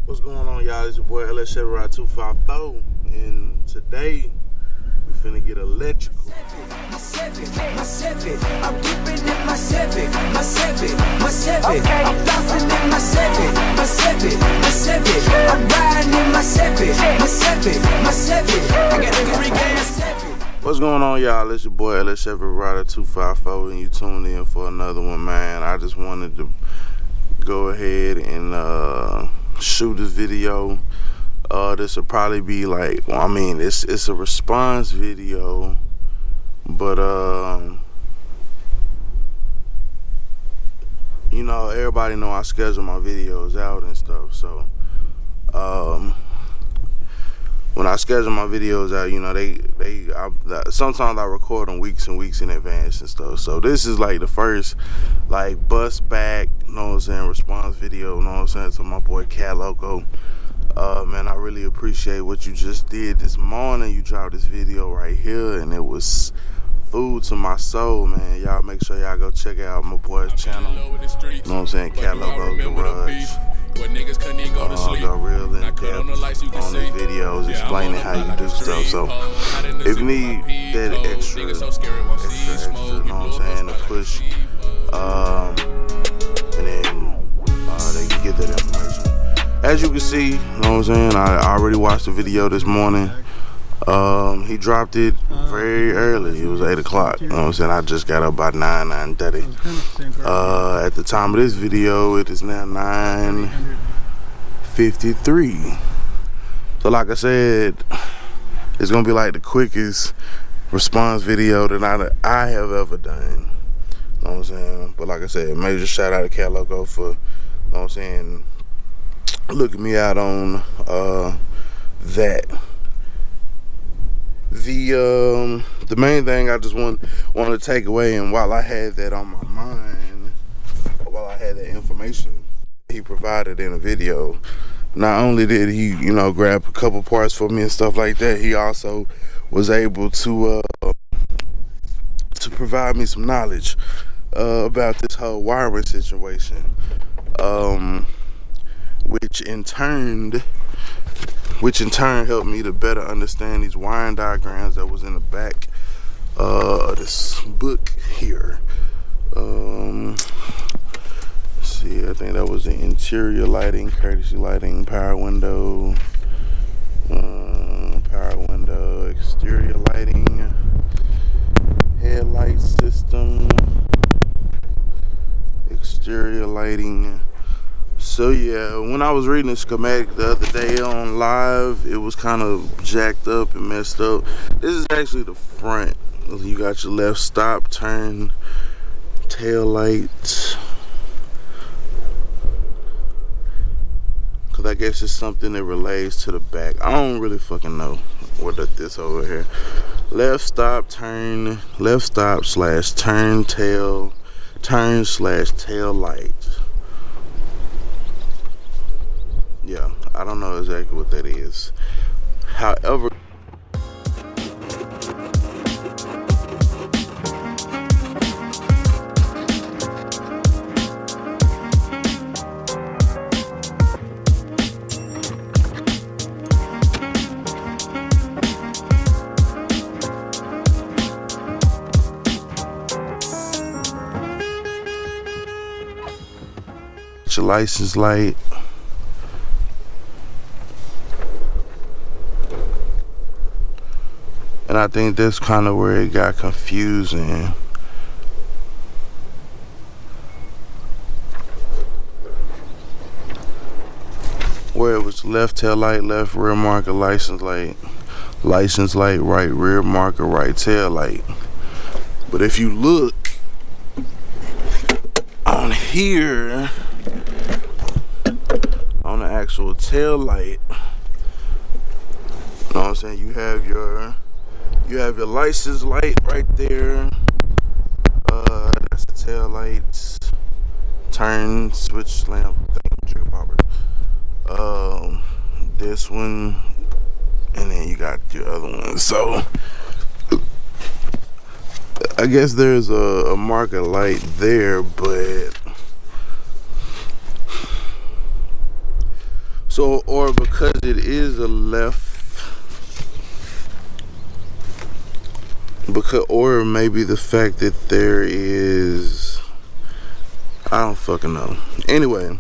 What's going on, y'all? It's your boy LS 254, and today we finna get electrical. My seven, I'm dipping in my seven. Okay. I'm bouncing in my seven. I'm riding in my seven. I got the free gas. What's going on, y'all? It's your boy LS 254, and you tuned in for another one, man. I just wanted to go ahead and shoot this video. This will probably be like, well, I mean, it's a response video, but you know, everybody know I schedule my videos out and stuff. So when I schedule my videos out, you know, sometimes I record them weeks and weeks in advance and stuff. So this is like the first like bust back, you know what I'm saying, response video, you know what I'm saying, to my boy CATLOCO. Man, I really appreciate what you just did this morning. You dropped this video right here, and it was food to my soul, man. Y'all make sure y'all go check out my boy's channel. You know what I'm saying? CATLOCO Garage. Go real in depth on the videos, explaining how you do stuff. So if you need that extra, you know what I'm saying, to push, and then they can get that information. As you can see, you know what I'm saying, I already watched the video this morning. He dropped it very early. It was 8 o'clock. You know what I'm saying? I just got up by 9:30. At the time of this video, it is now 9:53. So like I said, it's gonna be like the quickest response video that I have ever done. You know what I'm saying? But like I said, major shout out to CATLOCO for, you know what I'm saying, looking me out on that. The main thing I just want to take away, and while I had that on my mind, while I had that information he provided in a video, not only did he, you know, grab a couple parts for me and stuff like that, he also was able to provide me some knowledge about this whole wiring situation, which in turn helped me to better understand these wiring diagrams that was in the back of this book here. Let's see, I think that was the interior lighting, courtesy lighting, power window, exterior lighting, headlight system, exterior lighting. So yeah, when I was reading the schematic the other day on live, it was kind of jacked up and messed up. This is actually the front. You got your left stop, turn, tail lights. Cause I guess it's something that relates to the back. I don't really fucking know what this over here. Left stop, turn, left stop / turn tail, turn / tail light. Yeah, I don't know exactly what that is. However, your license light. And I think that's kind of where it got confusing. Where it was left tail light, left rear marker, license light, right rear marker, right tail light. But if you look on here, on the actual tail light, you know what I'm saying, you have your license light right there. That's the tail lights, turn, switch lamp, trigger popper. This one, and then you got your other one. So I guess there's a marker light there, but So, or because it is a left, or maybe the fact that there is, I don't fucking know. Anyway,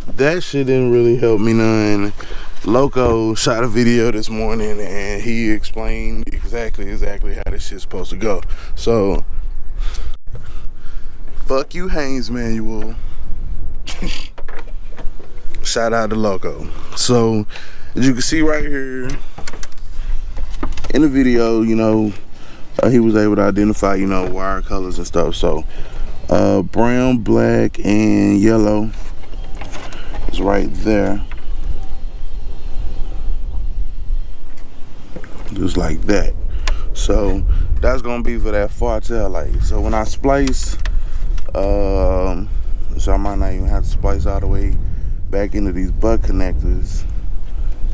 that shit didn't really help me none. Loco shot a video this morning and he explained exactly how this shit's supposed to go. So, fuck you, Haynes Manual. Shout out to Loco. So, as you can see right here in the video, you know, he was able to identify, you know, wire colors and stuff. So, brown, black, and yellow is right there. Just like that. So, that's gonna be for that far tail light. So, when I splice, so I might not even have to splice all the way back into these butt connectors.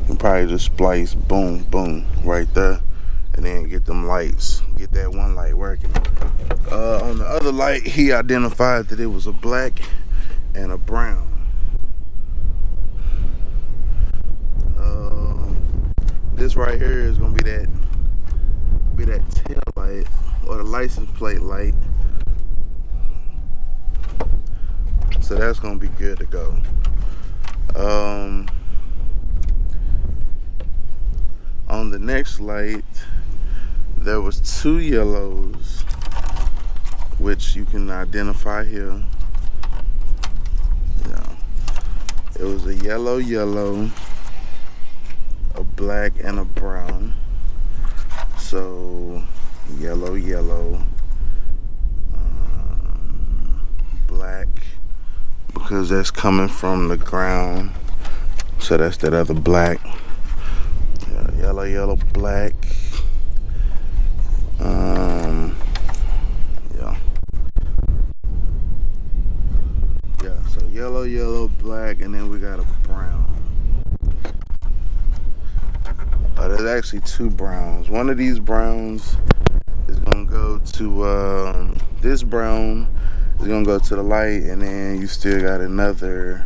You can probably just splice, boom, boom, right there. And then get them lights, get that one light working. On the other light, he identified that it was a black and a brown. This right here is gonna be that tail light or the license plate light. So that's gonna be good to go. On the next light, there was two yellows, which you can identify here. Yeah. It was a yellow, a black, and a brown. So, yellow, black, because that's coming from the ground. So that's that other black. Yeah, yellow, black. Yeah, so yellow, black, and then we got a brown. There's actually two browns. One of these browns is gonna go to this brown is gonna go to the light, and then you still got another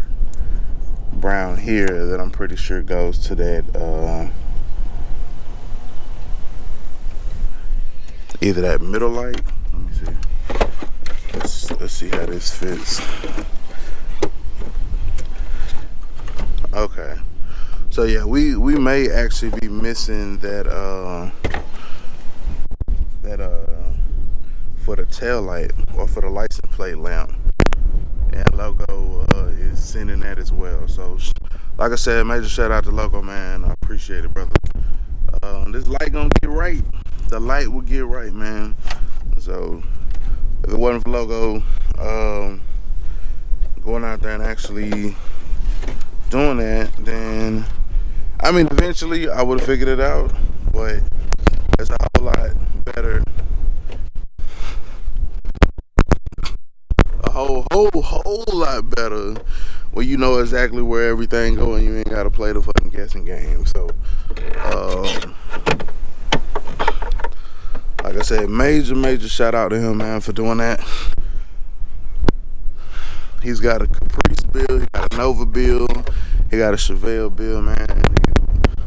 brown here that I'm pretty sure goes to that either that middle light. Let me see. Let's see how this fits. Okay. So yeah, we may actually be missing that for the tail light or for the license plate lamp, and Loco is sending that as well. So like I said, major shout out to Loco, man. I appreciate it, brother. This light gonna get right. The light will get right, man. So if it wasn't for Loco going out there and actually doing that, then I mean, eventually I would have figured it out, but it's a whole lot better. A whole lot better when you know exactly where everything goes and you ain't gotta play the fucking guessing game. So, like I said, major shout out to him, man, for doing that. He's got a Caprice build, he got a Nova build, he got a Chevelle build, man.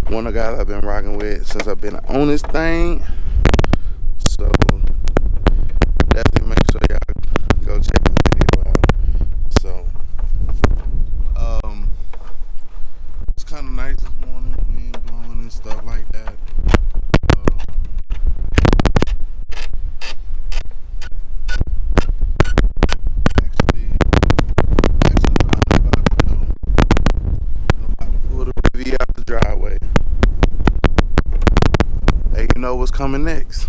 One of the guys I've been rocking with since I've been on this thing. So definitely make sure y'all go check the video out. So it's kind of nice this morning, wind blowing and stuff like that. Actually what I'm about to do, I'm about to pull the Riviera out the driveway. Hey, you know what's coming next?